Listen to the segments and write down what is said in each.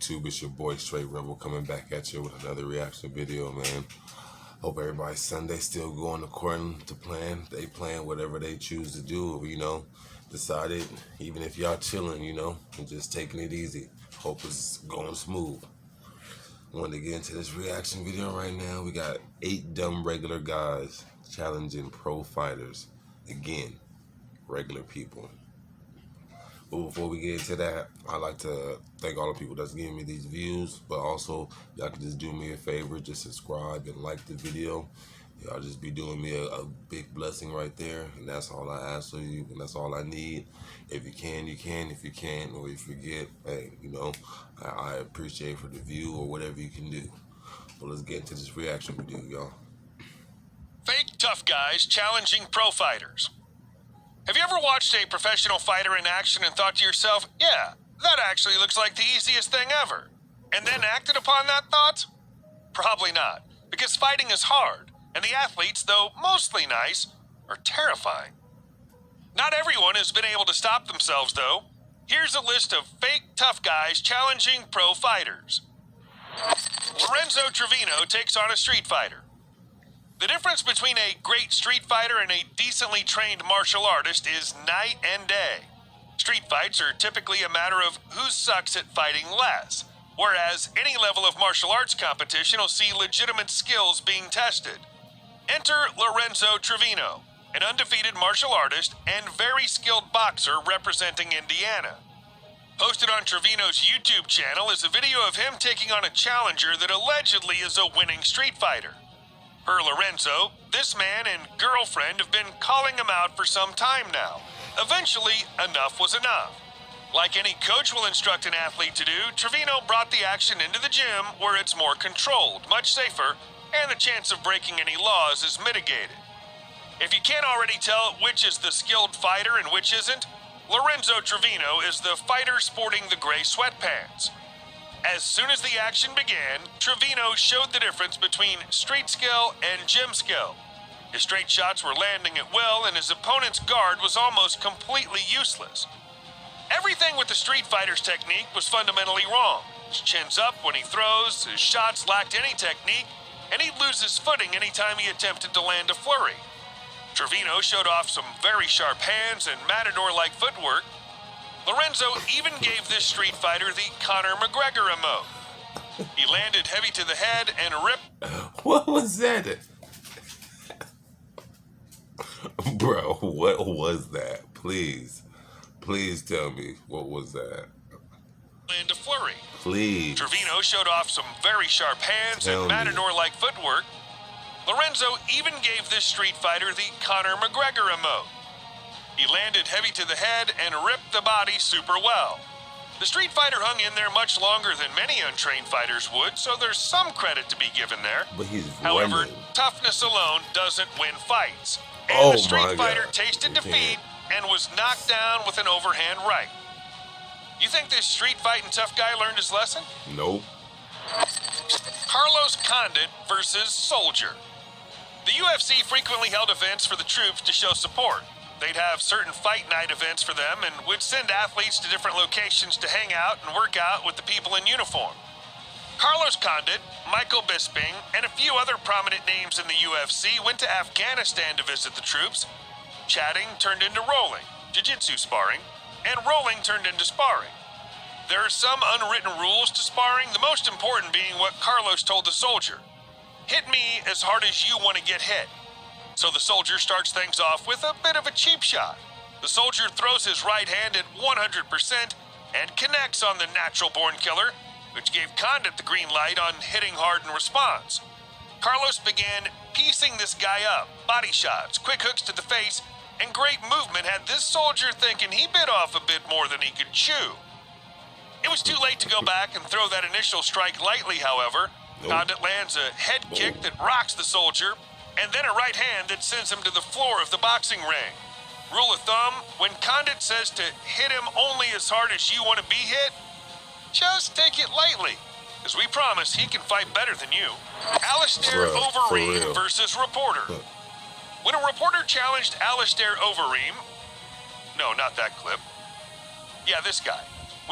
YouTube? It's your boy Straight Rebel coming back at you with another reaction video, man. Hope everybody's Sunday still going according to plan. They playing whatever they choose to do, decided, even if y'all chilling, and just taking it easy. Hope it's going smooth. I want to get into this reaction video right now. We got 8 dumb regular guys challenging pro fighters. Again, regular people. But before we get into that, I'd like to thank all the people that's giving me these views. But also, y'all can just do me a favor, just subscribe and like the video. Y'all just be doing me a big blessing right there. And that's all I ask of you, and that's all I need. If you can, you can. If you can't, or if you forget, hey, I appreciate for the view or whatever you can do. But let's get into this reaction video, y'all. Fake tough guys challenging pro fighters. Have you ever watched a professional fighter in action and thought to yourself, yeah, that actually looks like the easiest thing ever, and then acted upon that thought? Probably not, because fighting is hard, and the athletes, though mostly nice, are terrifying. Not everyone has been able to stop themselves, though. Here's a list of fake tough guys challenging pro fighters. Lorenzo Trevino takes on a street fighter. The difference between a great street fighter and a decently trained martial artist is night and day. Street fights are typically a matter of who sucks at fighting less, whereas any level of martial arts competition will see legitimate skills being tested. Enter Lorenzo Trevino, an undefeated martial artist and very skilled boxer representing Indiana. Posted on Trevino's YouTube channel is a video of him taking on a challenger that allegedly is a winning street fighter. Per Lorenzo, this man and girlfriend have been calling him out for some time now. Eventually, enough was enough. Like any coach will instruct an athlete to do, Trevino brought the action into the gym where it's more controlled, much safer, and the chance of breaking any laws is mitigated. If you can't already tell which is the skilled fighter and which isn't, Lorenzo Trevino is the fighter sporting the gray sweatpants. As soon as the action began, Trevino showed the difference between street skill and gym skill. His straight shots were landing at will, and his opponent's guard was almost completely useless. Everything with the street fighter's technique was fundamentally wrong. His chin's up when he throws, his shots lacked any technique, and he'd lose his footing anytime he attempted to land a flurry. Trevino showed off some very sharp hands and matador-like footwork. Lorenzo even gave this street fighter the Conor McGregor emote. He landed heavy to the head and ripped... What was that? Bro, what was that? Please tell me, what was that? ...land a flurry. Please. Trevino showed off some very sharp hands and matador-like footwork. Lorenzo even gave this street fighter the Conor McGregor emote. He landed heavy to the head and ripped the body super well. The street fighter hung in there much longer than many untrained fighters would, so there's some credit to be given there. But he's However, toughness alone doesn't win fights. And the street fighter tasted defeat and was knocked down with an overhand right. You think this street fighting tough guy learned his lesson? Nope. Carlos Condit versus Soldier. The UFC frequently held events for the troops to show support. They'd have certain fight night events for them and would send athletes to different locations to hang out and work out with the people in uniform. Carlos Condit, Michael Bisping, and a few other prominent names in the UFC went to Afghanistan to visit the troops. Chatting turned into rolling, jiu-jitsu sparring, and rolling turned into sparring. There are some unwritten rules to sparring, the most important being what Carlos told the soldier. Hit me as hard as you want to get hit. So the soldier starts things off with a bit of a cheap shot. The soldier throws his right hand at 100% and connects on the natural-born killer, which gave Condit the green light on hitting hard in response. Carlos began piecing this guy up. Body shots, quick hooks to the face, and great movement had this soldier thinking he bit off a bit more than he could chew. It was too late to go back and throw that initial strike lightly, however. Condit lands a head kick that rocks the soldier, and then a right hand that sends him to the floor of the boxing ring. Rule of thumb, when Condit says to hit him only as hard as you want to be hit, just take it lightly, because we promise he can fight better than you. Alistair Overeem versus Reporter. When a reporter challenged Alistair Overeem, no, not that clip. Yeah, this guy.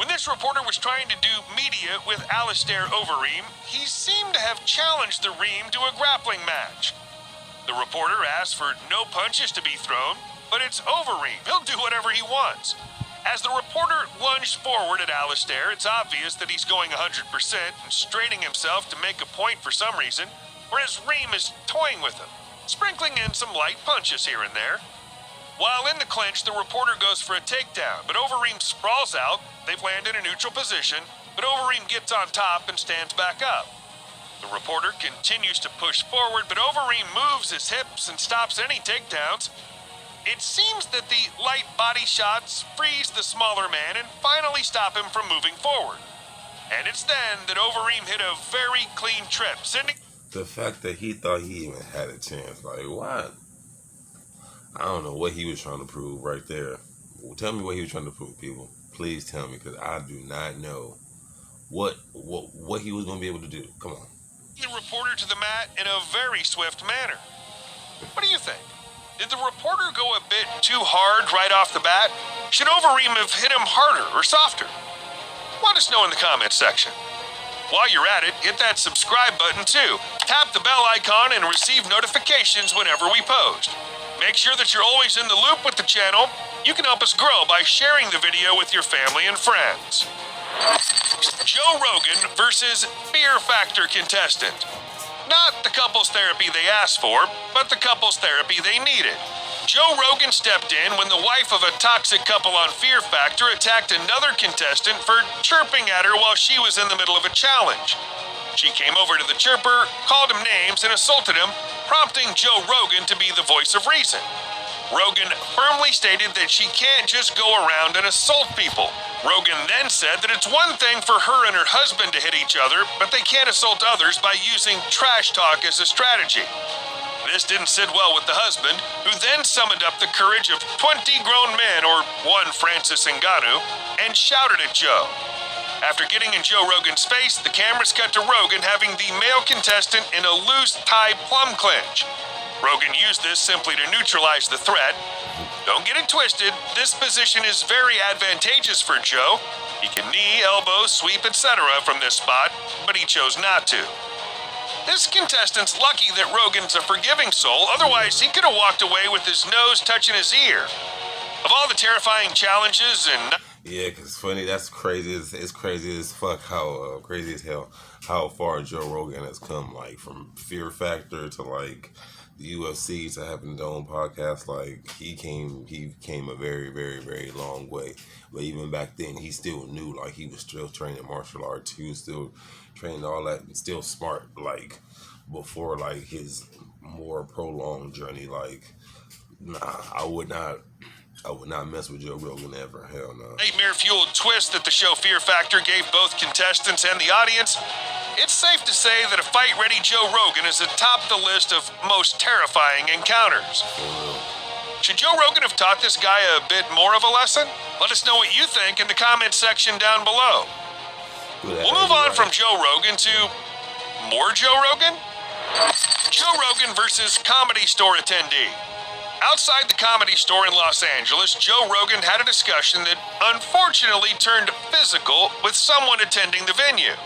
When this reporter was trying to do media with Alistair Overeem, he seemed to have challenged the Reem to a grappling match. The reporter asked for no punches to be thrown, but it's Overeem. He'll do whatever he wants. As the reporter lunged forward at Alistair, it's obvious that he's going 100% and straining himself to make a point for some reason, whereas Reem is toying with him, sprinkling in some light punches here and there. While in the clinch, the reporter goes for a takedown, but Overeem sprawls out. They've landed in a neutral position, but Overeem gets on top and stands back up. The reporter continues to push forward, but Overeem moves his hips and stops any takedowns. It seems that the light body shots freeze the smaller man and finally stop him from moving forward. And it's then that Overeem hit a very clean trip, sending... The fact that he thought he even had a chance, like, what? I don't know what he was trying to prove right there. Tell me what he was trying to prove, people. Please tell me, because I do not know what he was going to be able to do. Come on. The reporter to the mat in a very swift manner. What do you think? Did the reporter go a bit too hard right off the bat? Should Overeem have hit him harder or softer? Let us know in the comments section. While you're at it, hit that subscribe button too. Tap the bell icon and receive notifications whenever we post. Make sure that you're always in the loop with the channel. You can help us grow by sharing the video with your family and friends. Joe Rogan versus Fear Factor contestant. Not the couples therapy they asked for, but the couples therapy they needed. Joe Rogan stepped in when the wife of a toxic couple on Fear Factor attacked another contestant for chirping at her while she was in the middle of a challenge. She came over to the chirper, called him names, and assaulted him, prompting Joe Rogan to be the voice of reason. Rogan firmly stated that she can't just go around and assault people. Rogan then said that it's one thing for her and her husband to hit each other, but they can't assault others by using trash talk as a strategy. This didn't sit well with the husband, who then summoned up the courage of 20 grown men, or one Francis Ngannou, and shouted at Joe. After getting in Joe Rogan's face, the cameras cut to Rogan having the male contestant in a loose tie plum clinch. Rogan used this simply to neutralize the threat. Don't get it twisted, this position is very advantageous for Joe. He can knee, elbow, sweep, etc. from this spot, but he chose not to. This contestant's lucky that Rogan's a forgiving soul, otherwise he could have walked away with his nose touching his ear. Of all the terrifying challenges and... Yeah, because funny, that's crazy. It's crazy as fuck how, crazy as hell, how far Joe Rogan has come, like, from Fear Factor to, like, the UFC to having his own podcast. Like, he came a very, very, very long way. But even back then, he still knew, like, he was still training martial arts. He was still training all that, and still smart, like, before, like, his more prolonged journey. Like, nah, I would not mess with Joe Rogan ever. Hell no. Nightmare-fueled twist that the show Fear Factor gave both contestants and the audience, it's safe to say that a fight-ready Joe Rogan is atop the list of most terrifying encounters. Should Joe Rogan have taught this guy a bit more of a lesson? Let us know what you think in the comments section down below. We'll move on from Joe Rogan to more Joe Rogan? Joe Rogan versus Comedy Store attendee. Outside the Comedy Store in Los Angeles, Joe Rogan had a discussion that unfortunately turned physical with someone attending the venue.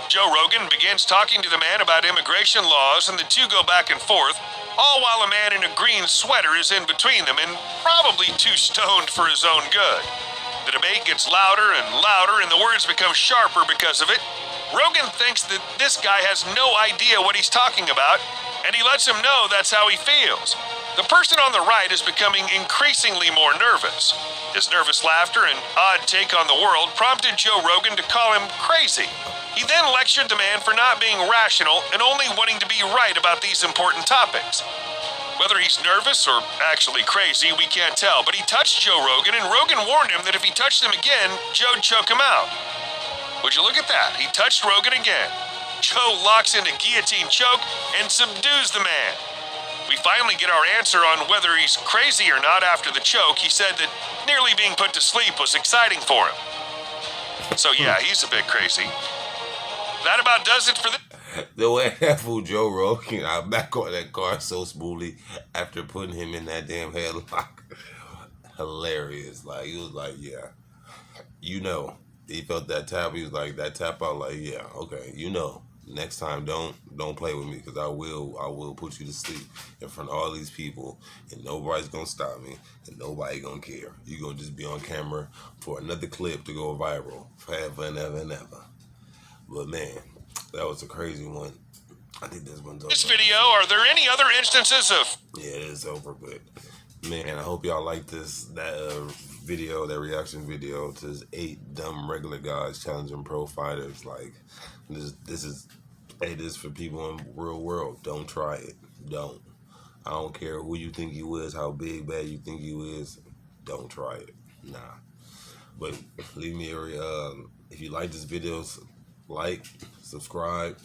Joe Rogan begins talking to the man about immigration laws, and the two go back and forth, all while a man in a green sweater is in between them and probably too stoned for his own good. The debate gets louder and louder, and the words become sharper because of it. Rogan thinks that this guy has no idea what he's talking about, and he lets him know that's how he feels. The person on the right is becoming increasingly more nervous. His nervous laughter and odd take on the world prompted Joe Rogan to call him crazy. He then lectured the man for not being rational and only wanting to be right about these important topics. Whether he's nervous or actually crazy, we can't tell, but he touched Joe Rogan, and Rogan warned him that if he touched him again, Joe'd choke him out. Would you look at that? He touched Rogan again. Joe locks in a guillotine choke and subdues the man. We finally get our answer on whether he's crazy or not after the choke. He said that nearly being put to sleep was exciting for him. So yeah, he's a bit crazy. That about does it for this. The way that fool Joe Rogan, I back on that car so smoothly after putting him in that damn headlock. Hilarious. Like, he was like, yeah, you know, he felt that tap. He was like, that tap out, like, yeah, okay, next time don't play with me, because I will put you to sleep in front of all these people, and nobody's gonna stop me, and nobody gonna care. You gonna just be on camera for another clip to go viral forever and ever and ever. But man, that was a crazy one. I think this one's over. This video, are there any other instances of... Yeah, it is over, but man, I hope y'all like that video, that reaction video to this 8 dumb regular guys challenging pro fighters. Like, this is for people in the real world. Don't try it. Don't. I don't care who you think you is, how big, bad you think you is. Don't try it. Nah. But leave me if you like this video, like, subscribe,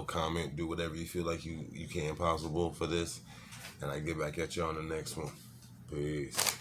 comment, do whatever you feel like you can possible for this. And I get back at you on the next one. Peace.